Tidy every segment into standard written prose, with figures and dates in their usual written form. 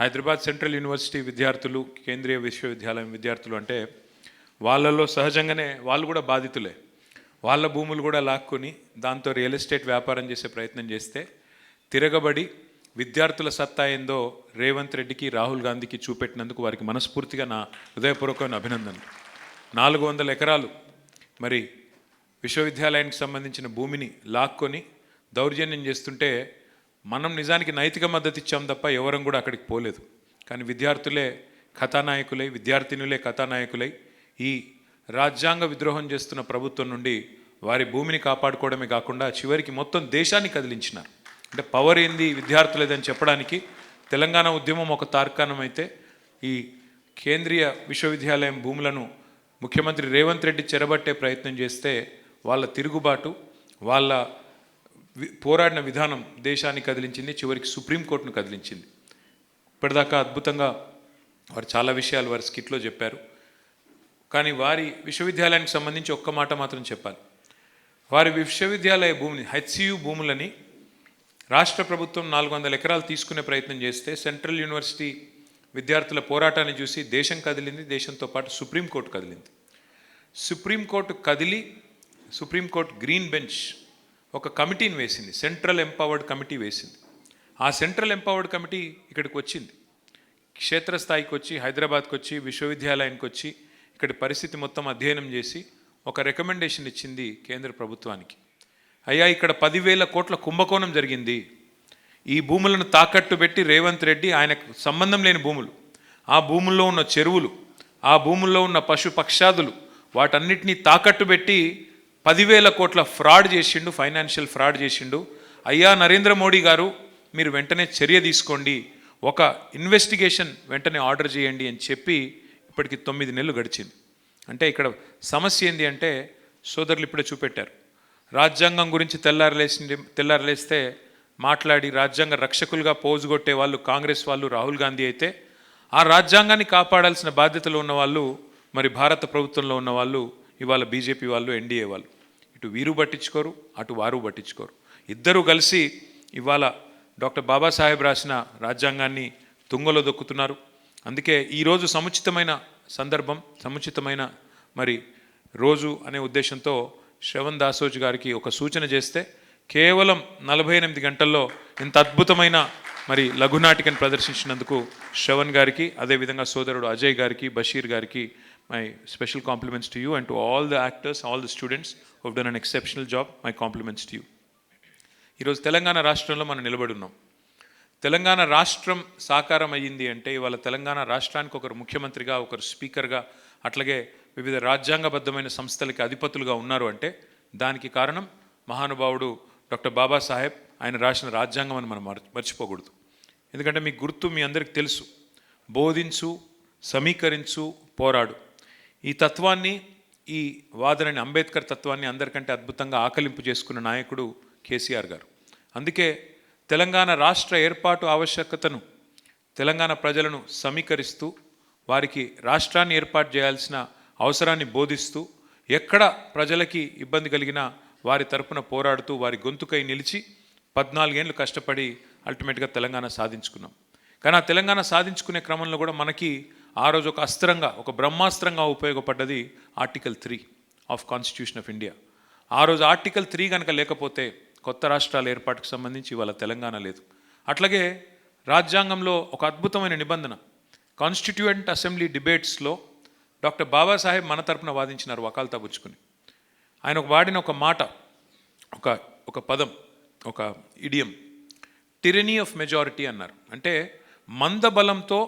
Hyderabad central university విద్యార్థులు, కేంద్రీయ విశ్వవిద్యాలయం విద్యార్థులు అంటే వాళ్ళల్లో సహజంగానే వాళ్ళు కూడా బాధితులే. వాళ్ళ భూములు కూడా లాక్కొని దాంతో రియల్ ఎస్టేట్ వ్యాపారం చేసే ప్రయత్నం చేస్తే తిరగబడి విద్యార్థుల సత్తా ఏందో రేవంత్ రెడ్డికి, రాహుల్ గాంధీకి చూపెట్టినందుకు వారికి మనస్ఫూర్తిగా నా హృదయపూర్వకమైన అభినందనలు. 400 ఎకరాలు మరి విశ్వవిద్యాలయానికి సంబంధించిన భూమిని లాక్కొని దౌర్జన్యం చేస్తుంటే మనం నిజానికి నైతిక మద్దతు ఇచ్చాం తప్ప ఎవరం కూడా అక్కడికి పోలేదు. కానీ విద్యార్థులే కథానాయకులై, విద్యార్థినులే కథానాయకులై ఈ రాజ్యాంగ విద్రోహం చేస్తున్న ప్రభుత్వం నుండి వారి భూమిని కాపాడుకోవడమే కాకుండా చివరికి మొత్తం దేశాన్ని కదిలించినారు. అంటే పవర్ ఏంది విద్యార్థులేదని చెప్పడానికి తెలంగాణ ఉద్యమం ఒక తార్కాణం అయితే, ఈ కేంద్రీయ విశ్వవిద్యాలయం భూములను ముఖ్యమంత్రి రేవంత్ రెడ్డి చెరబట్టే ప్రయత్నం చేస్తే వాళ్ళ తిరుగుబాటు, వాళ్ళ పోరాడిన విధానం దేశాన్ని కదిలించింది, చివరికి సుప్రీంకోర్టును కదిలించింది. ఇప్పటిదాకా అద్భుతంగా వారు చాలా విషయాలు వారి స్కిట్లో చెప్పారు. కానీ వారి విశ్వవిద్యాలయానికి సంబంధించి ఒక్క మాట మాత్రం చెప్పాలి. వారి విశ్వవిద్యాలయ భూమిని, హెచ్సియు భూములని రాష్ట్ర ప్రభుత్వం 400 ఎకరాలు తీసుకునే ప్రయత్నం చేస్తే సెంట్రల్ యూనివర్సిటీ విద్యార్థుల పోరాటాన్ని చూసి దేశం కదిలింది, దేశంతో పాటు సుప్రీంకోర్టు కదిలింది. సుప్రీంకోర్టు కదిలి సుప్రీంకోర్టు గ్రీన్ బెంచ్ ఒక కమిటీని వేసింది, సెంట్రల్ ఎంపవర్డ్ కమిటీ వేసింది. ఆ సెంట్రల్ ఎంపవర్డ్ కమిటీ ఇక్కడికి వచ్చింది, క్షేత్రస్థాయికి వచ్చి, హైదరాబాద్కి వచ్చి, విశ్వవిద్యాలయానికి వచ్చి ఇక్కడి పరిస్థితి మొత్తం అధ్యయనం చేసి ఒక రికమెండేషన్ ఇచ్చింది కేంద్ర ప్రభుత్వానికి. అయ్యా, ఇక్కడ 10,000 కోట్ల కుంభకోణం జరిగింది. ఈ భూములను తాకట్టు పెట్టి రేవంత్ రెడ్డి, ఆయనకు సంబంధం లేని భూములు, ఆ భూముల్లో ఉన్న చెరువులు, ఆ భూముల్లో ఉన్న పశు పక్షాదులు, వాటన్నిటినీ తాకట్టు పెట్టి 10,000 కోట్ల ఫ్రాడ్ చేసిండు, ఫైనాన్షియల్ ఫ్రాడ్ చేసిండు. అయ్యా నరేంద్ర మోడీ గారు, మీరు వెంటనే చర్య తీసుకోండి, ఒక ఇన్వెస్టిగేషన్ వెంటనే ఆర్డర్ చేయండి అని చెప్పి ఇప్పటికి 9 నెలలు గడిచింది. అంటే ఇక్కడ సమస్య ఏంటి అంటే, సోదరులు ఇప్పుడే చూపెట్టారు, రాజ్యాంగం గురించి తెల్లారలేస్తే మాట్లాడి రాజ్యాంగ రక్షకులుగా పోజు కొట్టే వాళ్ళు కాంగ్రెస్ వాళ్ళు, రాహుల్ గాంధీ అయితే, ఆ రాజ్యాంగాన్ని కాపాడాల్సిన బాధ్యతలు ఉన్న వాళ్ళు మరి భారత ప్రభుత్వంలో ఉన్న వాళ్ళు ఇవాళ బీజేపీ వాళ్ళు, ఎన్డీఏ వాళ్ళు, ఇటు వీరు పట్టించుకోరు, అటు వారు పట్టించుకోరు. ఇద్దరూ కలిసి ఇవాళ డాక్టర్ బాబాసాహెబ్ రాసిన రాజ్యాంగాన్ని తుంగలో దొక్కుతున్నారు. అందుకే ఈరోజు సముచితమైన సందర్భం, సముచితమైన మరి రోజు అనే ఉద్దేశంతో శ్రవణ్ దాసోజ్ గారికి ఒక సూచన చేస్తే కేవలం 48 గంటల్లో ఇంత అద్భుతమైన మరి లఘునాటికను ప్రదర్శించినందుకు శ్రవణ్ గారికి, అదేవిధంగా సోదరుడు అజయ్ గారికి, బషీర్ గారికి my special compliments to you and to all the actors, all the students who done an exceptional job. My compliments to you. ఈరోజు తెలంగాణ రాష్ట్రంలో మనం నిలబడి ఉన్నాం. తెలంగాణ రాష్ట్రం సాకారం అయ్యింది అంటే ఇవాళ తెలంగాణ రాష్ట్రానికి ఒకరు ముఖ్యమంత్రిగా, ఒకరు స్పీకర్గా, అట్లాగే వివిధ రాజ్యాంగబద్ధమైన సంస్థలకి అధిపతులుగా ఉన్నారు అంటే దానికి కారణం మహానుభావుడు డాక్టర్ బాబాసాహెబ్, ఆయన రాసిన రాజ్యాంగం అని మనం మర్చిపోకూడదు. ఎందుకంటే మీకు గుర్తు, మీ అందరికీ తెలుసు, బోధించు, సమీకరించు, పోరాడు. ఈ తత్వాన్ని, ఈ వాదనని, అంబేద్కర్ తత్వాన్ని అందరికంటే అద్భుతంగా ఆకలింపు చేసుకున్న నాయకుడు కేసీఆర్ గారు. అందుకే తెలంగాణ రాష్ట్ర ఏర్పాటు ఆవశ్యకతను, తెలంగాణ ప్రజలను సమీకరిస్తూ వారికి రాష్ట్రాన్ని ఏర్పాటు చేయాల్సిన అవసరాన్ని బోధిస్తూ, ఎక్కడ ప్రజలకి ఇబ్బంది కలిగినా వారి తరపున పోరాడుతూ, వారి గొంతుకై నిలిచి 14 ఏళ్ళు కష్టపడి అల్టిమేట్గా తెలంగాణ సాధించుకున్నాం. కానీ ఆ తెలంగాణ సాధించుకునే క్రమంలో కూడా మనకి ఆ రోజు ఒక అస్త్రంగా, ఒక బ్రహ్మాస్త్రంగా ఉపయోగపడ్డది article 3 of constitution of India. ఆ రోజు ఆర్టికల్ 3 కనుక లేకపోతే కొత్త రాష్ట్రాల ఏర్పాటుకు సంబంధించి ఇవాళ తెలంగాణ లేదు. అట్లాగే రాజ్యాంగంలో ఒక అద్భుతమైన నిబంధన, కాన్స్టిట్యూయెంట్ అసెంబ్లీ డిబేట్స్లో డాక్టర్ బాబాసాహెబ్ మన తరపున వాదించినారు వకాల్తా పుచ్చుకుని. ఆయన వాడిన ఒక మాట, ఒక పదం, ఒక ఇడియం, టిరనీ ఆఫ్ మెజారిటీ అన్నారు. అంటే మందబలంతో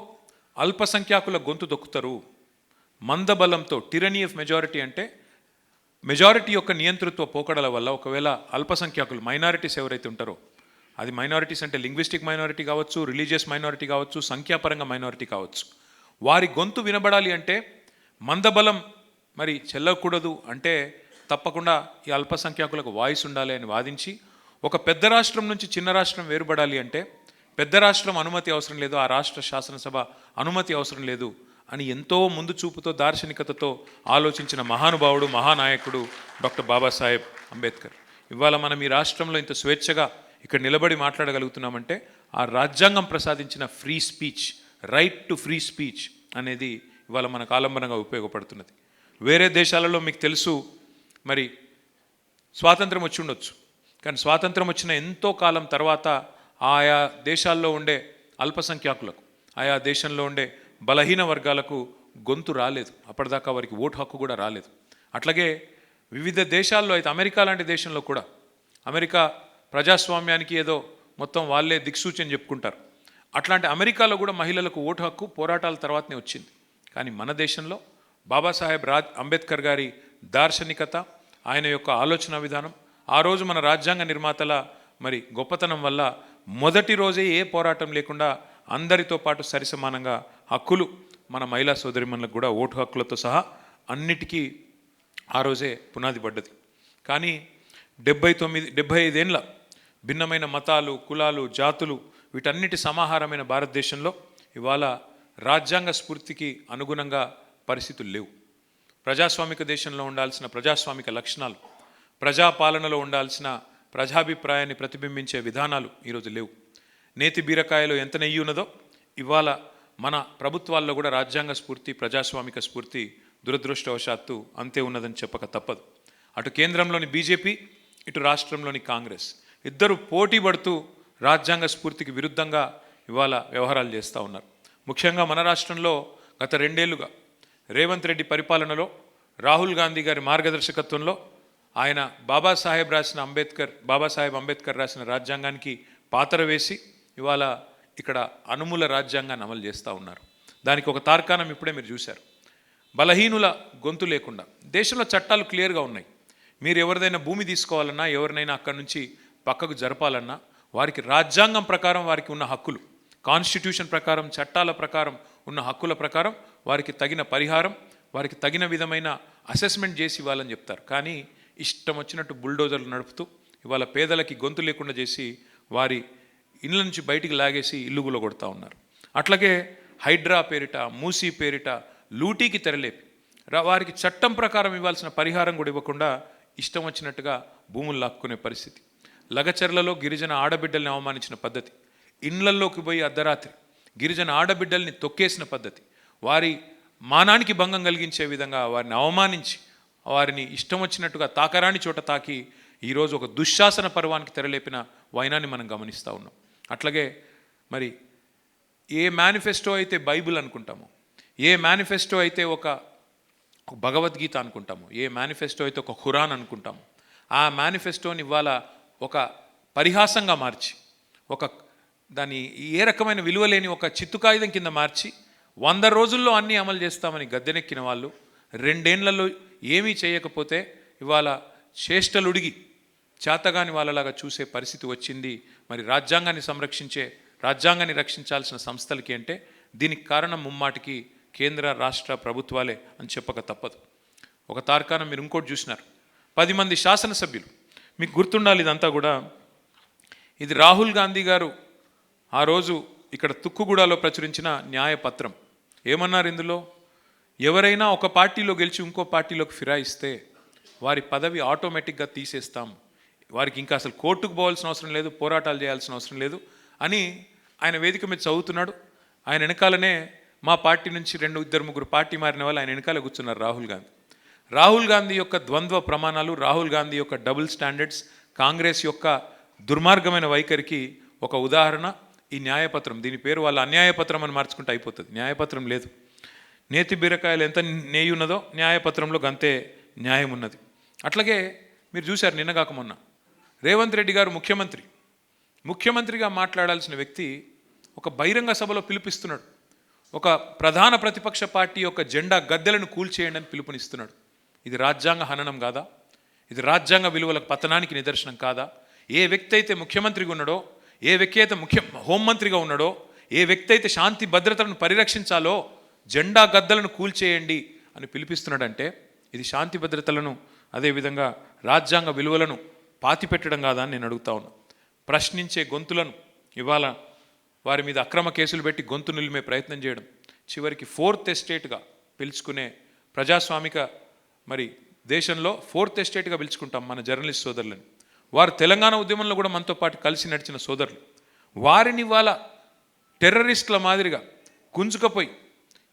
అల్పసంఖ్యాకుల గొంతు దొక్కుతారు. మందబలంతో, టిరనీ ఆఫ్ మెజారిటీ అంటే మెజారిటీ యొక్క నియంతృత్వ పోకడల వల్ల ఒకవేళ అల్పసంఖ్యాకులు, మైనారిటీస్ ఎవరైతే ఉంటారో, అది మైనారిటీస్ అంటే లింగ్విస్టిక్ మైనారిటీ కావచ్చు, రిలీజియస్ మైనారిటీ కావచ్చు, సంఖ్యాపరంగా మైనారిటీ కావచ్చు, వారి గొంతు వినబడాలి అంటే మందబలం మరి చెల్లకూడదు. అంటే తప్పకుండా ఈ అల్పసంఖ్యాకులకు వాయిస్ ఉండాలి అని వాదించి, ఒక పెద్ద రాష్ట్రం నుంచి చిన్న రాష్ట్రం వేరుపడాలి అంటే పెద్ద రాష్ట్రం అనుమతి అవసరం లేదు, ఆ రాష్ట్ర శాసనసభ అనుమతి అవసరం లేదు అని ఎంతో ముందు చూపుతో, దార్శనికతతో ఆలోచించిన మహానుభావుడు, మహానాయకుడు డాక్టర్ బాబాసాహెబ్ అంబేద్కర్. ఇవాళ మనం ఈ రాష్ట్రంలో ఇంత స్వేచ్ఛగా ఇక్కడ నిలబడి మాట్లాడగలుగుతున్నామంటే ఆ రాజ్యాంగం ప్రసాదించిన free speech, right to free speech అనేది ఇవాళ మనకు ఆలంబనంగా ఉపయోగపడుతున్నది. వేరే దేశాలలో మీకు తెలుసు, మరి స్వాతంత్రం వచ్చి ఉండొచ్చు, కానీ స్వాతంత్రం వచ్చిన ఎంతో కాలం తర్వాత ఆయా దేశాల్లో ఉండే అల్పసంఖ్యాకులకు, ఆయా దేశంలో ఉండే బలహీన వర్గాలకు గొంతు రాలేదు. అప్పటిదాకా వారికి ఓటు హక్కు కూడా రాలేదు. అట్లాగే వివిధ దేశాల్లో అయితే, అమెరికా లాంటి దేశంలో కూడా, అమెరికా ప్రజాస్వామ్యానికి ఏదో మొత్తం వాళ్ళే దిక్సూచన చెప్పుకుంటారు. అట్లాంటి అమెరికాలో కూడా మహిళలకు ఓటు హక్కు పోరాటాల తర్వాతనే వచ్చింది. కానీ మన దేశంలో బాబాసాహెబ్ అంబేద్కర్ గారి దార్శనికత, ఆయన యొక్క ఆలోచన విధానం, ఆ రోజు మన రాజ్యాంగ నిర్మాతల మరి గొప్పతనం వల్ల మొదటి రోజే ఏ పోరాటం లేకుండా అందరితో పాటు సరిసమానంగా హక్కులు మన మహిళా సోదరిమణులకు కూడా ఓటు హక్కులతో సహా అన్నిటికీ ఆ రోజే పునాది పడ్డది. కానీ 75 ఏండ్ల భిన్నమైన మతాలు, కులాలు, జాతులు వీటన్నిటి సమాహారమైన భారతదేశంలో ఇవాళ రాజ్యాంగ స్ఫూర్తికి అనుగుణంగా పరిస్థితులు లేవు. ప్రజాస్వామిక దేశంలో ఉండాల్సిన ప్రజాస్వామిక లక్షణాలు, ప్రజాపాలనలో ఉండాల్సిన ప్రజాభిప్రాయాన్ని ప్రతిబింబించే విధానాలు ఈరోజు లేవు. నేతి బీరకాయలో ఎంత నెయ్యి ఉన్నదో ఇవాళ మన ప్రభుత్వాల్లో కూడా రాజ్యాంగ స్ఫూర్తి, ప్రజాస్వామిక స్ఫూర్తి దురదృష్టవశాత్తు అంతే ఉన్నదని చెప్పక తప్పదు. అటు కేంద్రంలోని బీజేపీ, ఇటు రాష్ట్రంలోని కాంగ్రెస్ ఇద్దరు పోటీ పడుతూ రాజ్యాంగ స్ఫూర్తికి విరుద్ధంగా ఇవాళ వ్యవహారాలు చేస్తూ ఉన్నారు. ముఖ్యంగా మన రాష్ట్రంలో గత 2 ఏళ్లుగా రేవంత్ రెడ్డి పరిపాలనలో, రాహుల్ గాంధీ గారి మార్గదర్శకత్వంలో ఆయన బాబాసాహెబ్ అంబేద్కర్ రాసిన రాజ్యాంగానికి పాతర వేసి ఇవాళ ఇక్కడ అనుమూల రాజ్యాంగాన్ని అమలు చేస్తూ ఉన్నారు. దానికి ఒక తార్కాణం ఇప్పుడే మీరు చూశారు. బలహీనుల గొంతు లేకుండా దేశంలో చట్టాలు క్లియర్గా ఉన్నాయి. మీరు ఎవరిదైనా భూమి తీసుకోవాలన్నా, ఎవరినైనా అక్కడి నుంచి పక్కకు జరపాలన్నా వారికి రాజ్యాంగం ప్రకారం వారికి ఉన్న హక్కులు, కాన్స్టిట్యూషన్ ప్రకారం, చట్టాల ప్రకారం ఉన్న హక్కుల ప్రకారం వారికి తగిన పరిహారం, వారికి తగిన విధమైన అసెస్మెంట్ చేసి ఇవ్వాలని చెప్తారు. కానీ ఇష్టం వచ్చినట్టు బుల్డోజర్లు నడుపుతూ ఇవాళ పేదలకి గొంతు లేకుండా చేసి వారి ఇళ్ళ నుంచి బయటికి లాగేసి ఇల్లుగులో కొడతా ఉన్నారు. అట్లాగే హైడ్రా పేరిట, మూసీ పేరిట లూటీకి తెరలేపి వారికి చట్టం ప్రకారం ఇవ్వాల్సిన పరిహారం కూడా ఇవ్వకుండా ఇష్టం వచ్చినట్టుగా భూములు లాక్కునే పరిస్థితి. లగచర్లలో గిరిజన ఆడబిడ్డల్ని అవమానించిన పద్ధతి, ఇండ్లల్లోకి పోయి అర్ధరాత్రి గిరిజన ఆడబిడ్డల్ని తొక్కేసిన పద్ధతి, వారి మానానికి భంగం కలిగించే విధంగా వారిని అవమానించి వారిని ఇష్టం వచ్చినట్టుగా తాకరాని చోట తాకి ఈరోజు ఒక దుశ్శాసన పర్వానికి తెరలేపిన వైనాన్ని మనం గమనిస్తూ ఉన్నాం. అట్లాగే మరి ఏ మేనిఫెస్టో అయితే బైబిల్ అనుకుంటామో, ఏ మేనిఫెస్టో అయితే ఒక భగవద్గీత అనుకుంటాము, ఏ మేనిఫెస్టో అయితే ఒక ఖురాన్ అనుకుంటాము, ఆ మేనిఫెస్టోని ఇవాళ ఒక పరిహాసంగా మార్చి, దాన్ని ఏ రకమైన విలువలేని ఒక చిత్తుకాయుధం కింద మార్చి 100 రోజుల్లో అన్నీ అమలు చేస్తామని గద్దెనెక్కిన వాళ్ళు 2 ఏళ్లలో ఏమీ చేయకపోతే ఇవాళ చేష్టలుడిగి చేతగాని వాళ్ళలాగా చూసే పరిస్థితి వచ్చింది. మరి రాజ్యాంగాన్ని రక్షించాల్సిన సంస్థలకి అంటే దీనికి కారణం ముమ్మాటికి కేంద్ర రాష్ట్ర ప్రభుత్వాలే అని చెప్పక తప్పదు. ఒక తార్కాణం మీరు ఇంకోటి చూసినారు. 10 మంది శాసనసభ్యులు, మీకు గుర్తుండాలి ఇదంతా కూడా, ఇది రాహుల్ గాంధీ గారు ఆ రోజు ఇక్కడ తుక్కుగూడలో ప్రచురించిన న్యాయపత్రం. ఏమన్నారు ఇందులో? ఎవరైనా ఒక పార్టీలో గెలిచి ఇంకో పార్టీలోకి ఫిరాయిస్తే వారి పదవి ఆటోమేటిక్గా తీసేస్తాం, వారికి ఇంకా అసలు కోర్టుకు పోవాల్సిన అవసరం లేదు, పోరాటాలు చేయాల్సిన అవసరం లేదు అని ఆయన వేదిక మీద చదువుతున్నాడు. ఆయన వెనకాలనే మా పార్టీ నుంచి 2-3 పార్టీ మారిన వాళ్ళు ఆయన వెనకాల కూర్చున్నారు రాహుల్ గాంధీ యొక్క ద్వంద్వ ప్రమాణాలు, రాహుల్ గాంధీ యొక్క డబుల్ స్టాండర్డ్స్, కాంగ్రెస్ యొక్క దుర్మార్గమైన వైఖరికి ఒక ఉదాహరణ ఈ న్యాయపత్రం. దీని పేరు వాళ్ళ అన్యాయపత్రం అని మార్చుకుంటే అయిపోతుంది. న్యాయపత్రం లేదు. నేతి బీరకాయలు ఎంత నెయ్యి ఉన్నదో న్యాయపత్రంలో గంతే న్యాయం ఉన్నది. అట్లాగే మీరు చూశారు నిన్నగాక మొన్న రేవంత్ రెడ్డి గారు ముఖ్యమంత్రిగా మాట్లాడాల్సిన వ్యక్తి ఒక బహిరంగ సభలో పిలుపిస్తున్నాడు. ఒక ప్రధాన ప్రతిపక్ష పార్టీ యొక్క జెండా గద్దెలను కూల్చేయండి అని పిలుపునిస్తున్నాడు. ఇది రాజ్యాంగ హననం కాదా? ఇది రాజ్యాంగ విలువల పతనానికి నిదర్శనం కాదా? ఏ వ్యక్తి అయితే ముఖ్యమంత్రిగా ఉన్నాడో, ఏ వ్యక్తి అయితే హోంమంత్రిగా ఉన్నాడో, ఏ వ్యక్తి అయితే శాంతి భద్రతలను పరిరక్షించాలో జెండా గద్దెలను కూల్చేయండి అని పిలిపిస్తున్నాడంటే ఇది శాంతి భద్రతలను, అదేవిధంగా రాజ్యాంగ విలువలను పాతిపెట్టడం కాదా అని నేను అడుగుతా ఉన్నా. ప్రశ్నించే గొంతులను ఇవాళ వారి మీద అక్రమ కేసులు పెట్టి గొంతు నిలిమే ప్రయత్నం చేయడం, చివరికి 4th ఎస్టేట్గా పిలుచుకునే ప్రజాస్వామిక మరి దేశంలో 4th ఎస్టేట్గా పిలుచుకుంటాం మన జర్నలిస్ట్ సోదరులని. వారు తెలంగాణ ఉద్యమంలో కూడా మనతో పాటు కలిసి నడిచిన సోదరులు. వారిని వాళ్ళ టెర్రరిస్టుల మాదిరిగా గుంజుకపోయి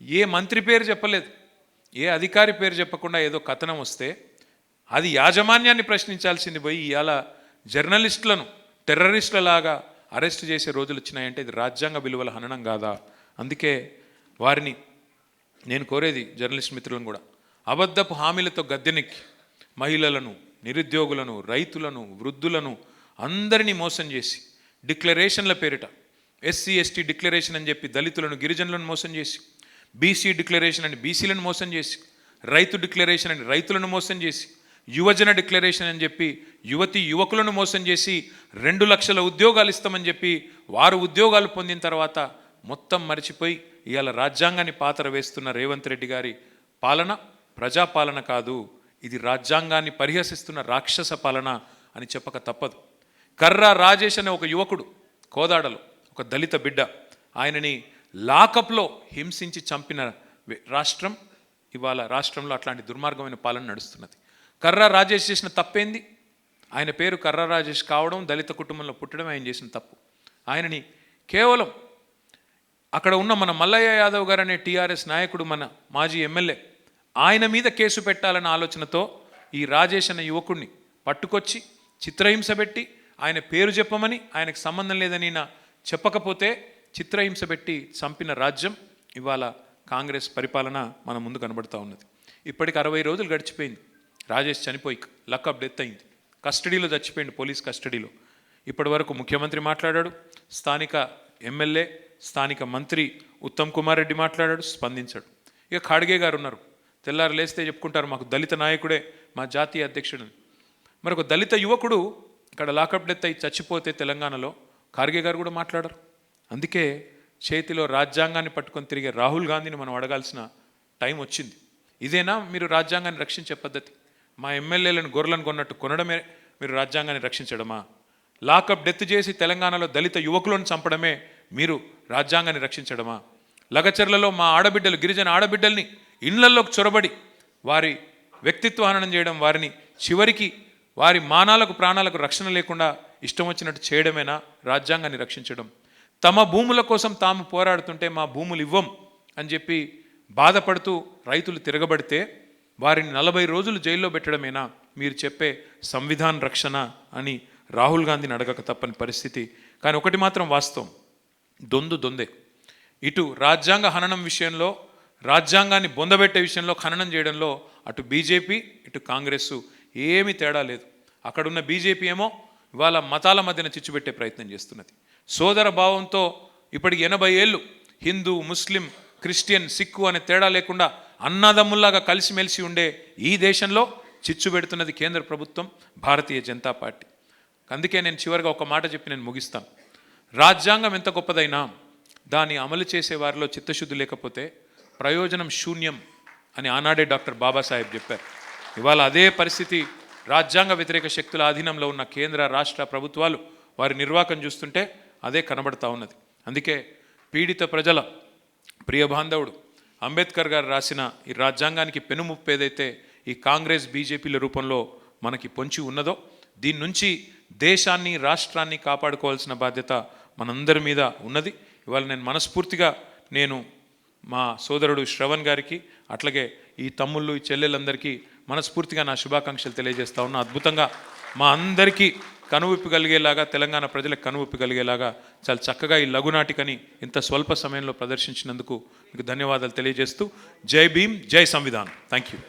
ఏ మంత్రి పేరు చెప్పలేదు, ఏ అధికారి పేరు చెప్పకుండా ఏదో కథనం వస్తే అది యాజమాన్యాన్ని ప్రశ్నించాల్సింది పోయి ఇవాళ జర్నలిస్టులను టెర్రరిస్టులలాగా అరెస్ట్ చేసే రోజులు వచ్చినాయంటే ఇది రాజ్యాంగ విలువల హననం కాదా? అందుకే వారిని నేను కోరేది జర్నలిస్ట్ మిత్రులను కూడా, అబద్ధపు హామీలతో గద్దెనెక్కి మహిళలను, నిరుద్యోగులను, రైతులను, వృద్ధులను అందరినీ మోసం చేసి డిక్లరేషన్ల పేరిట ఎస్సీ ఎస్టీ డిక్లరేషన్ అని చెప్పి దళితులను, గిరిజనులను మోసం చేసి, బీసీ డిక్లరేషన్ అని బీసీలను మోసం చేసి, రైతు డిక్లరేషన్ అని రైతులను మోసం చేసి, యువజన డిక్లరేషన్ అని చెప్పి యువతి యువకులను మోసం చేసి 2 లక్షల ఉద్యోగాలు ఇస్తామని చెప్పి వారు ఉద్యోగాలు పొందిన తర్వాత మొత్తం మర్చిపోయి ఇవాళ రాజ్యాంగాన్ని పాతర వేస్తున్న రేవంత్ రెడ్డి గారి పాలన ప్రజాపాలన కాదు, ఇది రాజ్యాంగాన్ని పరిహసిస్తున్న రాక్షస పాలన అని చెప్పక తప్పదు. కర్రా రాజేష్ అనే ఒక యువకుడు కోదాడలో ఒక దళిత బిడ్డ, ఆయనని లాకప్లో హింసించి చంపిన రాష్ట్రం ఇవాళ రాష్ట్రంలో అట్లాంటి దుర్మార్గమైన పాలన నడుస్తున్నది. కర్రా రాజేష్ చేసిన తప్పేంది? ఆయన పేరు కర్రా రాజేష్ కావడం, దళిత కుటుంబంలో పుట్టడం ఆయన చేసిన తప్పు. ఆయనని కేవలం అక్కడ ఉన్న మన మల్లయ్య యాదవ్ గారు అనే టీఆర్ఎస్ నాయకుడు, మన మాజీ ఎమ్మెల్యే, ఆయన మీద కేసు పెట్టాలన్న ఆలోచనతో ఈ రాజేష్ అనే యువకుడిని పట్టుకొచ్చి చిత్రహింస పెట్టి ఆయన పేరు చెప్పమని, ఆయనకు సంబంధం లేదని చెప్పకపోతే చిత్రహింస పెట్టి చంపిన రాజ్యం ఇవాళ కాంగ్రెస్ పరిపాలన మన ముందు కనబడుతూ ఉన్నది. ఇప్పటికి 60 రోజులు గడిచిపోయింది. రాజేష్ చనిపోయి లక్అప్ డెత్ అయింది, కస్టడీలో చచ్చిపోయింది, పోలీస్ కస్టడీలో. ఇప్పటి వరకు ముఖ్యమంత్రి మాట్లాడాడు, స్థానిక ఎమ్మెల్యే, స్థానిక మంత్రి ఉత్తమ్ కుమార్ రెడ్డి మాట్లాడాడు, స్పందించాడు. ఇక ఖాడ్గే గారు ఉన్నారు, తెల్లారు లేస్తే చెప్పుకుంటారు మాకు దళిత నాయకుడే మా జాతీయ అధ్యక్షుడు. మరొక దళిత యువకుడు ఇక్కడ లాకప్ డెత్ అయి చచ్చిపోతే తెలంగాణలో ఖార్గే గారు కూడా మాట్లాడరు. అందుకే చేతిలో రాజ్యాంగాన్ని పట్టుకొని తిరిగే రాహుల్ గాంధీని మనం అడగాల్సిన టైం వచ్చింది. ఇదేనా మీరు రాజ్యాంగాన్ని రక్షించే పద్ధతి? మా ఎమ్మెల్యేలను గొర్రెలను కొన్నట్టు కొనడమే మీరు రాజ్యాంగాన్ని రక్షించడమా? లాకప్ డెత్ చేసి తెలంగాణలో దళిత యువకులను చంపడమే మీరు రాజ్యాంగాన్ని రక్షించడమా? లగచర్లలో మా ఆడబిడ్డలు, గిరిజన ఆడబిడ్డల్ని ఇళ్లలోకి చొరబడి వారి వ్యక్తిత్వ హననం చేయడం, వారిని చివరికి వారి మానాలకు ప్రాణాలకు రక్షణ లేకుండా ఇష్టం వచ్చినట్టు చేయడమేనా రాజ్యాంగాన్ని రక్షించడం? తమ భూముల కోసం తాము పోరాడుతుంటే మా భూములు ఇవ్వం అని చెప్పి బాధపడుతూ రైతులు తిరగబడితే వారిని 40 రోజులు జైల్లో పెట్టడమేనా మీరు చెప్పే సంవిధాన రక్షణ అని రాహుల్ గాంధీని అడగక తప్పని పరిస్థితి. కానీ ఒకటి మాత్రం వాస్తవం, దొందే. ఇటు రాజ్యాంగ హననం విషయంలో, రాజ్యాంగాన్ని బొందబెట్టే విషయంలో, ఖననం చేయడంలో అటు బీజేపీ ఇటు కాంగ్రెస్ ఏమీ తేడా లేదు. అక్కడున్న బీజేపీ ఏమో ఇవాళ మతాల మధ్యన చిచ్చుపెట్టే ప్రయత్నం చేస్తున్నది. సోదర భావంతో ఇప్పటికి 80 ఏళ్ళు హిందూ, ముస్లిం, క్రిస్టియన్, సిక్కు అనే తేడా లేకుండా అన్నదమ్ముల్లాగా కలిసిమెలిసి ఉండే ఈ దేశంలో చిచ్చు పెడుతున్నది కేంద్ర ప్రభుత్వం, భారతీయ జనతా పార్టీ. అందుకే నేను చివరిగా ఒక మాట చెప్పి నేను ముగిస్తాను. రాజ్యాంగం ఎంత గొప్పదైనా దాన్ని అమలు చేసే వారిలో చిత్తశుద్ధి లేకపోతే ప్రయోజనం శూన్యం అని ఆనాడే డాక్టర్ బాబాసాహెబ్ చెప్పారు. ఇవాళ అదే పరిస్థితి రాజ్యాంగ వ్యతిరేక శక్తుల ఆధీనంలో ఉన్న కేంద్ర రాష్ట్ర ప్రభుత్వాలు వారి నిర్వాకం చూస్తుంటే అదే కనబడతా ఉన్నది. అందుకే పీడిత ప్రజల ప్రియబాంధవుడు అంబేద్కర్ గారు రాసిన ఈ రాజ్యాంగానికి పెనుముప్పు ఏదైతే ఈ కాంగ్రెస్ బీజేపీల రూపంలో మనకి పొంచి ఉన్నదో, దీని నుంచి దేశాన్ని, రాష్ట్రాన్ని కాపాడుకోవాల్సిన బాధ్యత మనందరి మీద ఉన్నది. ఇవాళ నేను మనస్ఫూర్తిగా మా సోదరుడు శ్రవణ్ గారికి, అట్లాగే ఈ తమ్ముళ్ళు, ఈ చెల్లెలందరికీ మనస్ఫూర్తిగా నా శుభాకాంక్షలు తెలియజేస్తా ఉన్నా. అద్భుతంగా మా అందరికీ కనువిప్పి కలిగేలాగా, తెలంగాణ ప్రజలకు కనువిప్పి కలిగేలాగా చాలా చక్కగా ఈ లఘునాటికని ఇంత స్వల్ప సమయంలో ప్రదర్శించినందుకు మీకు ధన్యవాదాలు తెలియజేస్తూ జై భీమ్, జై సంవిధాన్. Thank you.